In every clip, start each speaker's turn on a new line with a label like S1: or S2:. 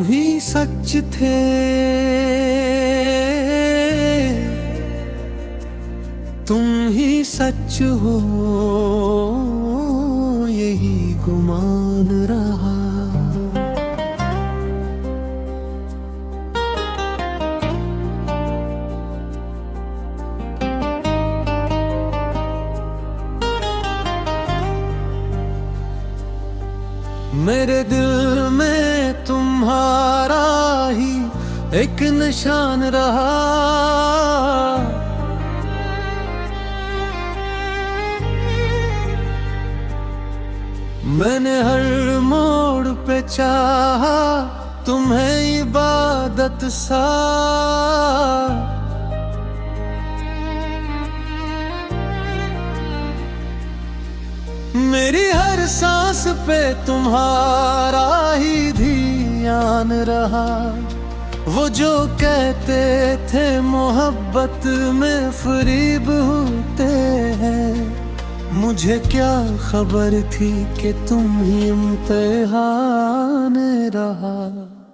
S1: ही सच थे, तुम ही सच हो, यही गुमान रहा। मेरे दिल में तुम्हारा ही एक निशान रहा। मैंने हर मोड़ पे चाहा तुम्हें इबादत सा। मेरी हर सांस पे तुम्हारा ही ध्यान रहा। वो जो कहते थे मोहब्बत में फरीब होते हैं, मुझे क्या खबर थी कि तुम ही इम्तिहान रहा।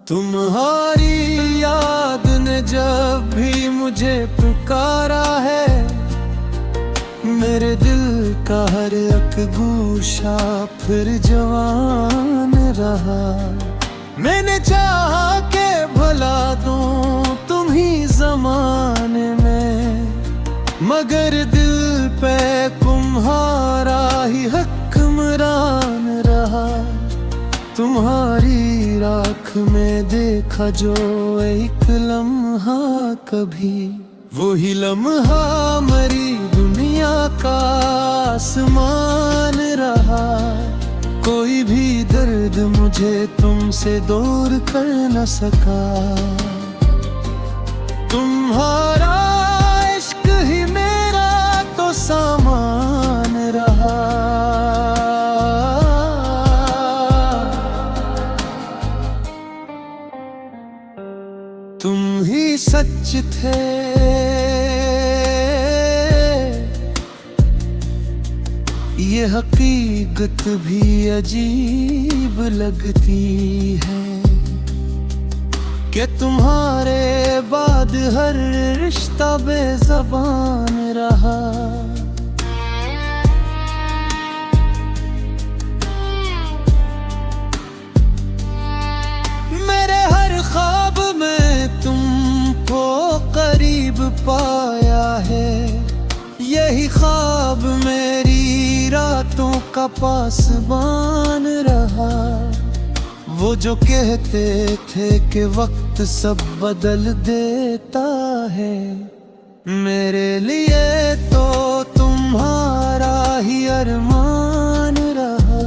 S1: तुम्हारी याद ने जब भी मुझे पुकारा है, मेरे दिल का हर एक गूशा फिर जवान रहा। मैंने चाहा के भुला दूं तुम ही ज़माने में, मगर दिल पे तुम्हारा ही हुक्मरान रहा। तुम्हारी राख में देखा जो एक लम्हा कभी, वही लम्हा मरी दुनिया का आसमान रहा। कोई भी दर्द मुझे तुमसे दूर कर न सका। तुम्हारा इश्क ही मेरा तो सामान रहा। तुम ही सच थे, ये हकीकत भी अजीब लगती है कि तुम्हारे बाद हर रिश्ता बेज़बान रहा। मेरे हर ख्वाब में तुमको करीब पाया है, यही ख्वाब मेरी रातों का पासबान रहा। वो जो कहते थे कि वक्त सब बदल देता है, मेरे लिए तो तुम्हारा ही अरमान रहा।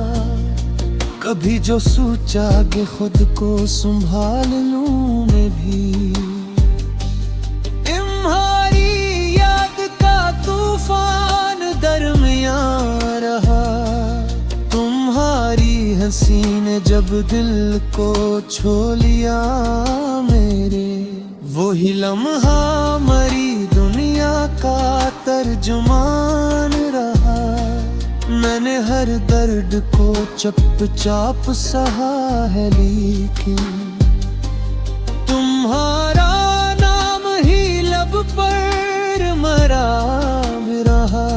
S1: कभी जो सोचा कि खुद को संभाल लूं मैं भी, तुम्हारी याद का तूफान दरमियान रहा। तुम्हारी हंसी ने जब दिल को छू लिया मेरे, वही लम्हा मरी दुनिया का तर्जुमान रहा। मैंने हर दर्द को चुपचाप सहा है, लेकिन तुम्हारा नाम ही लब पर मरा रहा।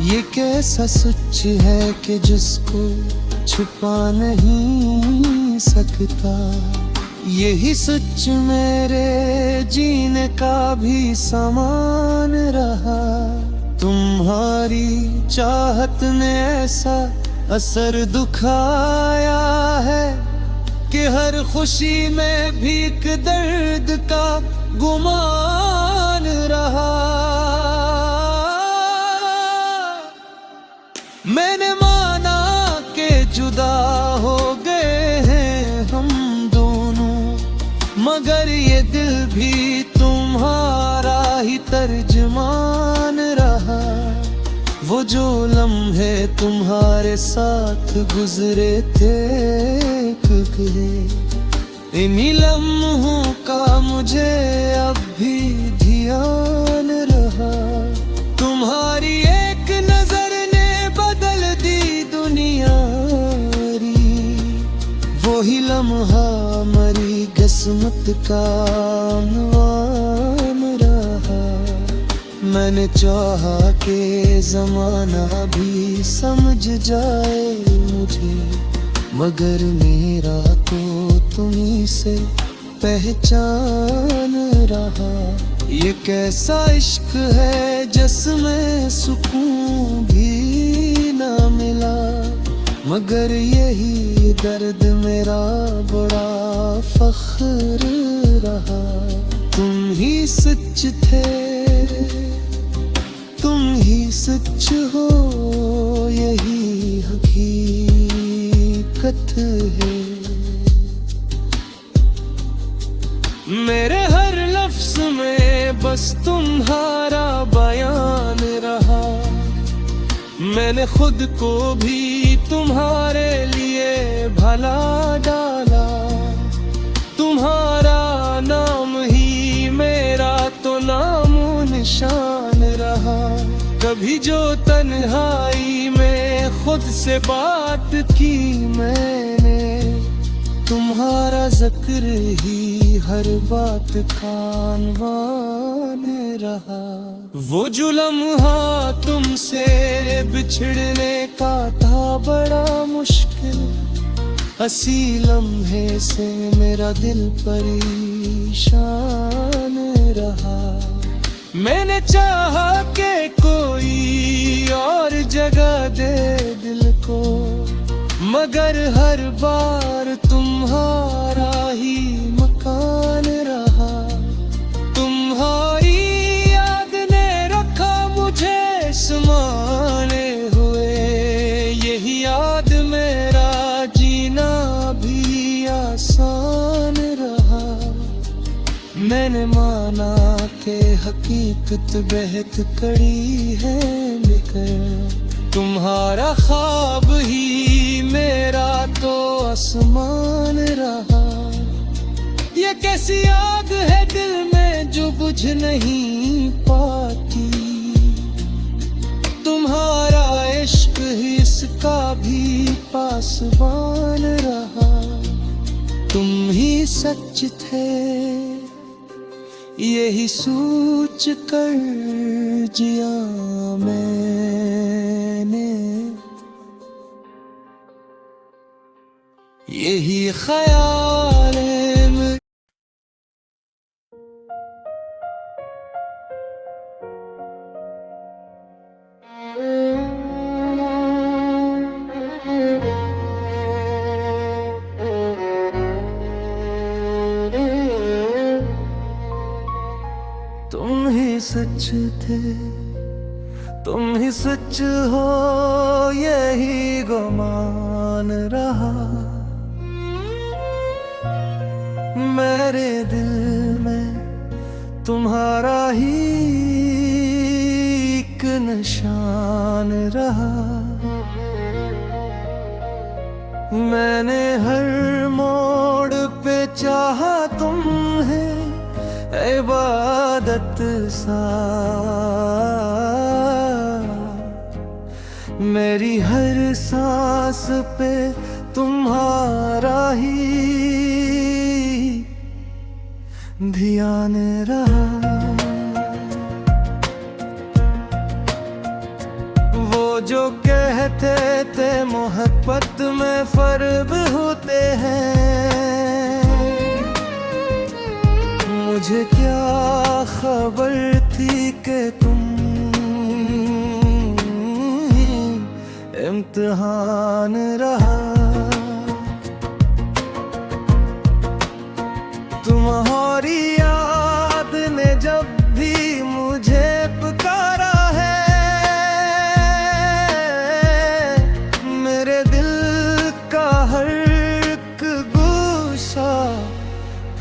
S1: ये कैसा सच है कि जिसको छुपा नहीं सकता। यही सच मेरे जीने का भी सामान रहा। तुम्हारी चाहत ने ऐसा असर दुखाया है कि हर खुशी में भी एक दर्द का गुमान रहा। मैंने माना कि जुदा हो गए हैं हम दोनों, मगर ये दिल भी तुम्हारा ही तर्जमान रहा। वो जो लम्हे तुम्हारे साथ गुजरे थे, इन्हीं लम्हों का मुझे अब भी ध्यान रहा। तुम्हारी एक नजर ने बदल दी दुनिया री, वही लम्हा मरी किस्मत का अनवान रहा। मैंने चाहा कि जमाना भी समझ जाए मुझे, मगर मेरा तो तुम्हीं से पहचान रहा। ये कैसा इश्क है जिसमें सुकून भी ना मिला, मगर यही दर्द मेरा बड़ा फख्र रहा। तुम ही सच थे, तुम ही सच हो, यही हकीकत है। मेरे हर लफ्ज में बस तुम्हारा बयान रहा। मैंने खुद को भी तुम्हारे लिए भला डाला। तुम्हारा नाम ही मेरा तो नामो निशान रहा। कभी जो तन्हाई में खुद से बात की मैंने, तुम्हारा जिक्र ही हर बात का अनवान रहा। वो जो लम्हा तुमसे बिछड़ने का था बड़ा मुश्किल, हंसी लम्हे से मेरा दिल परेशान रहा। मैंने चाहा कि कोई और जगह दे दिल को, मगर हर बार तुम्हारा ही मकान रहा। तुम्हारी याद ने रखा मुझे समाने हुए, यही याद मेरा जीना भी आसान रहा। मैंने माना कि हकीकत बेहद कड़ी है, लेकर तुम्हारा ख्वाब ही मेरा तो आसमान रहा। ये कैसी आग है दिल में जो बुझ नहीं पाती, तुम्हारा इश्क ही इसका भी पासबान रहा। तुम ही सच थे, यही सोच कर जिया मैंने, यही ख्याल है मेरे। तुम ही सच थे, तुम ही सच हो, यही गुमान रहा। मेरे दिल में तुम्हारा ही एक निशान रहा। मैंने हर मोड़ पे चाहा तुम्हें इबादत सा, मेरी हर सांस पे तुम्हारा ही ध्यान रहा। वो जो कहते थे मोहब्बत में फर्क होते हैं, मुझे क्या खबर थी कि तुम इम्तिहान रहा। तुम्हारी याद ने जब भी मुझे पुकारा है, मेरे दिल का हर एक गोशा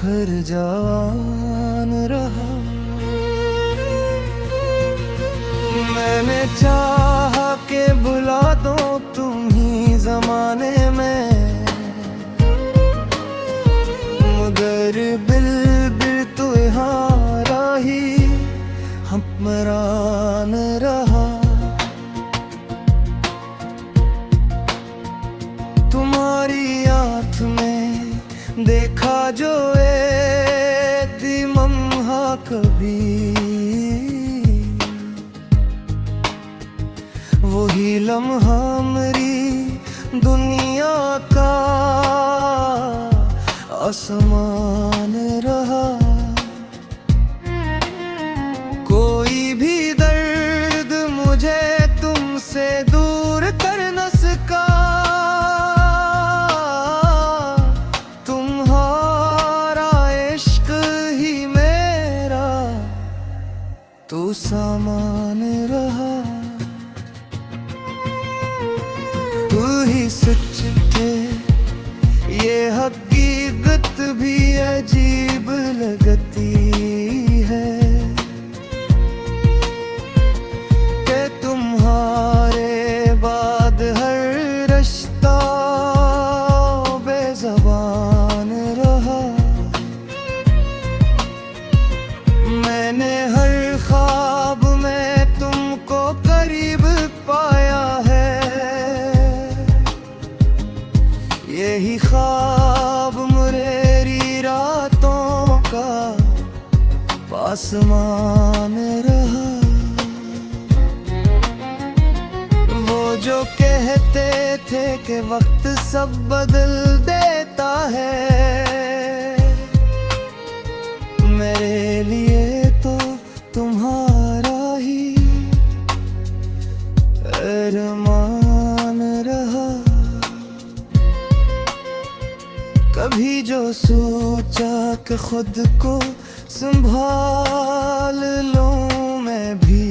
S1: फिर जान रहा। मैंने चाहा कि बुला दो तुम ही जमाने में, मगर बिल बिल तुम्हारा ही हमरान रहा। तुम्हारी आँख में देखा जो दिमहा कभी वही लम्हा मेरी दुनिया का आसमान रहा। कोई भी दर्द मुझे तुमसे दूर कर न सका, तुम्हारा इश्क ही मेरा तू सामान रहा। तू ही सच थे ये हकीकत भी अजीब लगती है कि तुम्हारे बाद हर रिश्ता बेज़बान रहा। मैंने हर ख्वाब में तुमको करीब पाया है, यही ख्वाब मेरी रातों का पासमान रहा। वो जो कहते थे कि वक्त सब बदल देता है, मेरे लिए तो तुम्हारा ही अरमान रहा। कभी जो सोचा कि खुद को संभाल लूं मैं भी,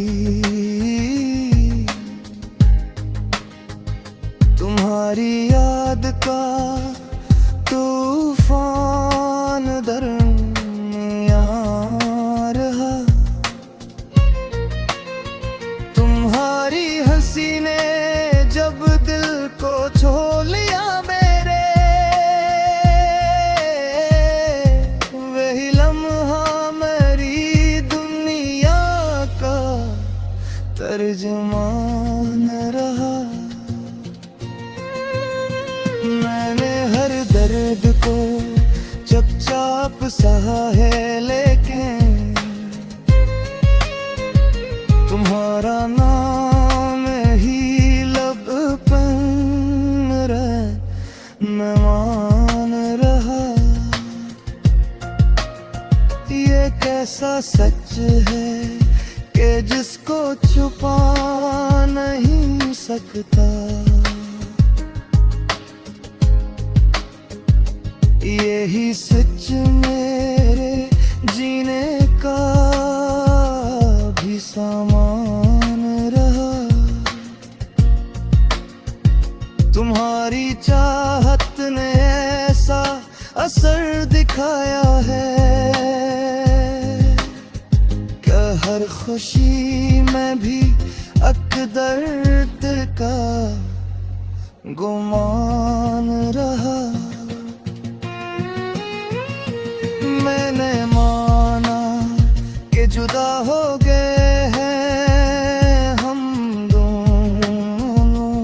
S1: तुम्हारी याद का तूफान दरमियां रहा। तुम्हारी हंसी ने जब दिल को छू लिया मेरे, वही लम्हा मेरी दुनिया का तर्जमान रहा। मैंने हर दर्द को चुपचाप सहा है, लेकिन तुम्हारा नाम ही लब पर मेहमान रहा। ये कैसा सच है कि जिसको छुपा नहीं सकता, यही सच मेरे जीने का भी सामान रहा। तुम्हारी चाहत ने ऐसा असर दिखाया है कि हर खुशी में भी अकदर्द का गुमान रहा। मैंने माना कि जुदा हो गए हैं हम दोनों,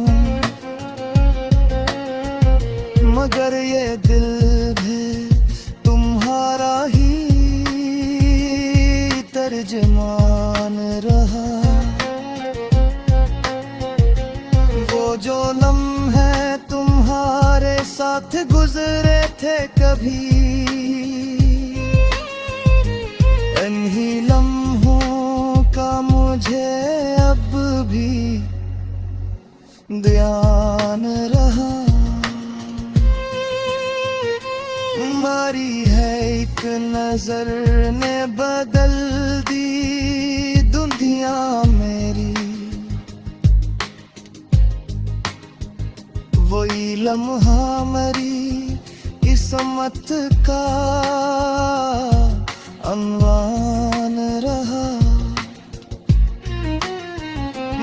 S1: मगर ये दिल भी तुम्हारा ही तर्जमान रहा। वो जो लम्हे तुम्हारे साथ गुजरे थे कभी, इन्हीं लम्हों का मुझे अब भी ध्यान रहा। मारी है एक नजर ने बदल दी दुनिया मेरी, वही लम्हा मेरी किस्मत का अनवान रहा।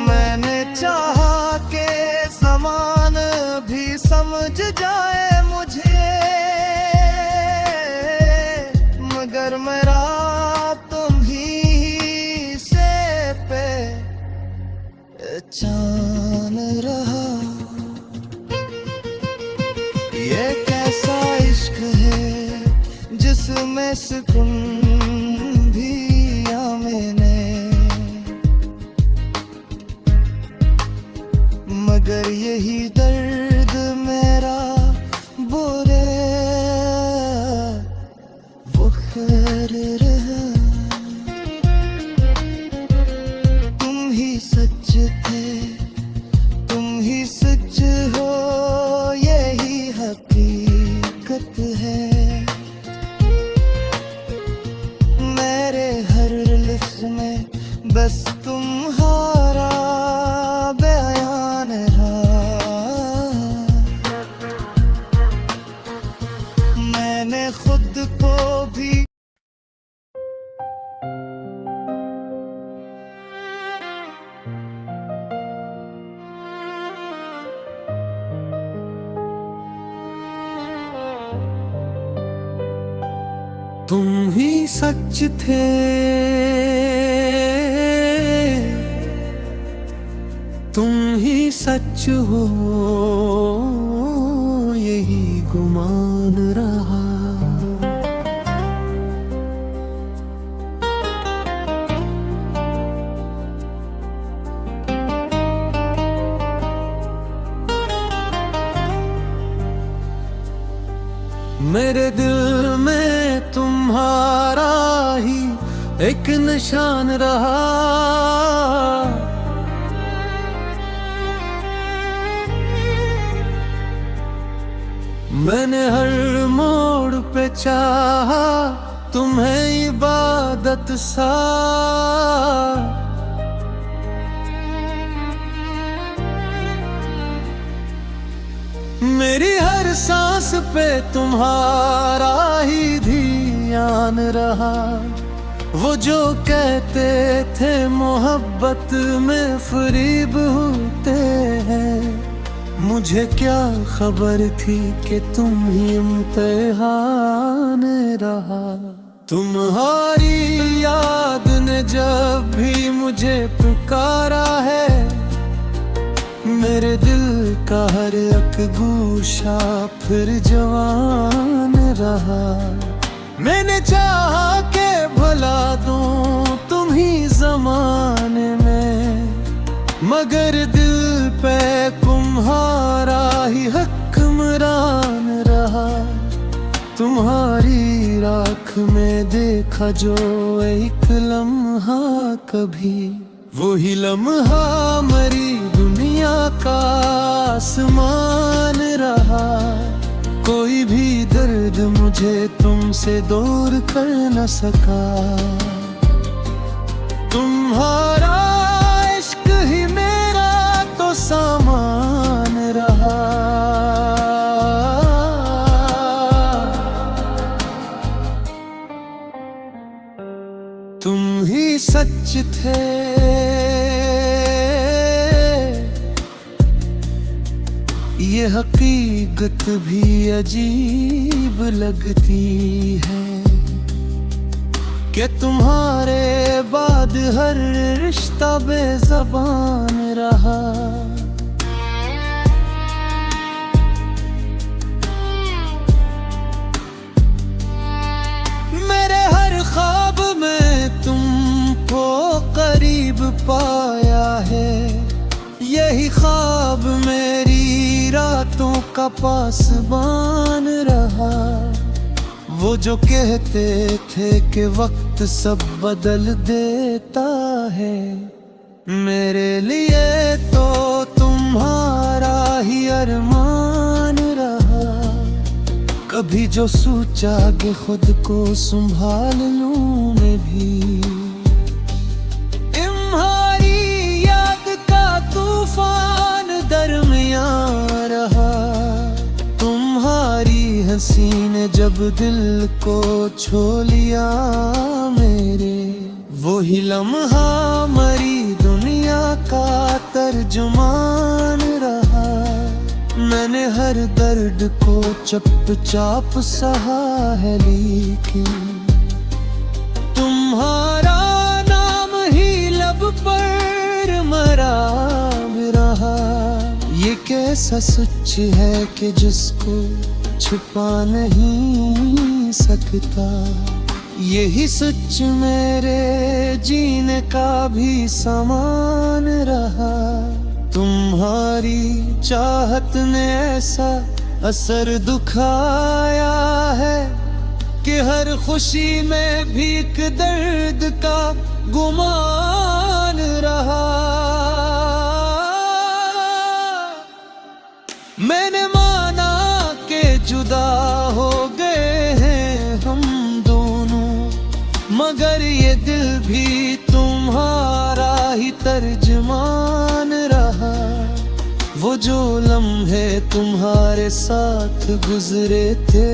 S1: मैंने चाहा के समान भी समझ जाए मुझे, मगर मेरा तुम ही से पहचान रहा। ये कैसा इश्क है इसमें सुकून भी या मैंने, मगर यही दर्द मेरा बुरे वो खैर रहा। तुम ही सच थे, तुम ही सच हो, यही हकीकत है। मेरे हर लिफ्ज़ में बस तुम्हारा बयान रहा। मैंने खुद को भी तुम ही सच थे, तुम ही सच हो, यही गुमान रहा। मेरे दिल में तुम्हारा ही एक निशान रहा। मैंने हर मोड़ पे चाहा तुम्हें इबादत सा। मेरी हर सांस पे तुम्हारा ही ध्यान रहा। वो जो कहते थे मोहब्बत में फरीब होते हैं, मुझे क्या खबर थी कि तुम ही इम्तिहान रहा। तुम्हारी याद ने जब भी मुझे पुकारा है, मेरे दिल का हर एक गूशा फिर जवान रहा। मैंने चाहा के भला दूं तुम ही ज़माने में, मगर दिल पे तुम्हारा ही हुक्मरान रहा। तुम्हारी राख में देखा जो एक लम्हा कभी, वही लम्हा मरी दुनिया का आसमान रहा। कोई भी दर्द मुझे तुमसे दूर कर न सका। तुम्हारा इश्क ही मेरा तो सामान रहा। तुम ही सच थे, ये हकीकत भी अजीब लगती है कि तुम्हारे बाद हर रिश्ता बेज़बान रहा। मेरे हर ख्वाब में तुमको करीब पाया है, यही ख्वाब मेरी रातों का पासबान रहा। वो जो कहते थे कि वक्त सब बदल देता है, मेरे लिए तो तुम्हारा ही अरमान रहा। कभी जो सोचा कि खुद को संभाल लूं मैं भी, तुम्हारी याद का तूफान दरमियान रहा। तुम्हारी हंसी ने जब दिल को छू लिया मेरे, वही लम्हा मरी दुनिया का तर्जुमान रहा। मैंने हर दर्द को चुपचाप सहा है, लेकिन तुम्हारा नाम ही लब पर मरा रहा। ये कैसा सच है कि जिसको छुपा नहीं सकता। यही सच मेरे जीने का भी समान रहा। तुम्हारी चाहत ने ऐसा असर दिखाया है कि हर खुशी में भी एक दर्द का गुमान रहा। मैंने माना कि जुदा हो गए हैं हम दोनों, मगर ये दिल भी तुम्हारा ही तर्जमान रहा। वो जो लम्हे तुम्हारे साथ गुजरे थे,